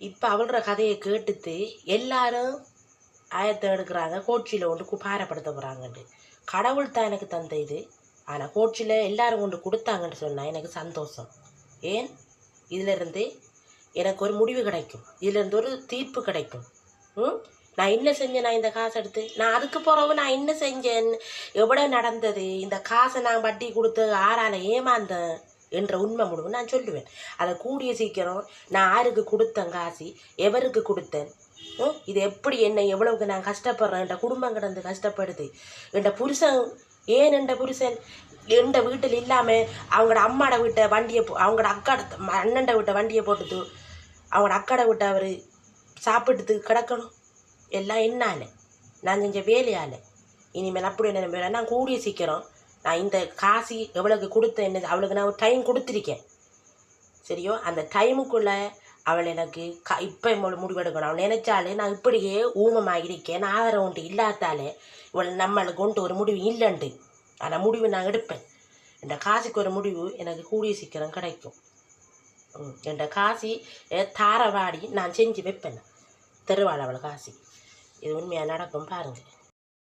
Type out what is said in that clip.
இப்போ அவளோட கதையை கேட்டுட்டு எல்லாரும் ஆயத்தை எடுக்கிறாங்க, கோட்சியில் கொண்டு பாரப்படுத்த போகிறாங்கன்ட்டு. கடவுள் தான் எனக்கு தந்த இது, ஆனால் கோட்சியில் எல்லாரும் கொண்டு கொடுத்தாங்கன்னு சொன்னால் எனக்கு சந்தோஷம். ஏன் இதிலிருந்து எனக்கு ஒரு முடிவு கிடைக்கும், இதிலேருந்து ஒரு தீர்ப்பு கிடைக்கும். நான் என்ன செஞ்சேன், நான் இந்த காசை எடுத்து நான் அதுக்கு பிறகு நான் என்ன செஞ்சேன், எவ்வளோ நடந்தது, இந்த காசை நான் வட்டி கொடுத்து ஆறால் ஏமாந்தேன் என்ற உண்மை முழுவதும் நான் சொல்லுவேன். அதை கூடிய சீக்கிரம் நான் யாருக்கு கொடுத்தேன், காசு எவருக்கு கொடுத்தேன், இது எப்படி என்ன எவ்வளவுக்கு நான் கஷ்டப்படுறேன், என்ற குடும்பம் கிடந்து கஷ்டப்படுது, என்ற புருஷன் ஏன் என்ற புருஷன் எந்த வீட்டில் இல்லாமல் அவங்களோட அம்மாட வீட்டை வண்டியை அவங்களோட அண்ணன்ட வீட்டை வண்டியை போட்டுது, அவங்களோட அக்காடை விட்டு அவர் சாப்பிட்டுட்டு கிடக்கணும். எல்லாம் என்னால் நான் செஞ்ச வேலையால். இனிமேல் அப்படி என்ன வேலை, நான் கூடிய சீக்கிரம் நான் இந்த காசு எவ்வளோக்கு கொடுத்தேன், என்ன அவளுக்கு நான் ஒரு டைம் கொடுத்துருக்கேன் சரியோ, அந்த டைமுக்குள்ளே அவள் எனக்கு இப்போ முடிவெடுக்கணும். அவள் நினைச்சாலே நான் இப்படியே ஊமமாக இருக்கேன், ஆதரவு உண்டு இல்லாதாலே இவள் நம்மளுக்கு கொண்டு ஒரு முடிவு இல்லைண்டு. ஆனால் முடிவு நான் எடுப்பேன். இந்த காசுக்கு ஒரு முடிவு எனக்கு கூடிய சீக்கிரம் கிடைக்கும். என் காசி தாரவாடி நான் செஞ்சு வைப்பேன், தருவாள் அவள் காசி. இது உண்மையாக நடக்கும் பாருங்கள்.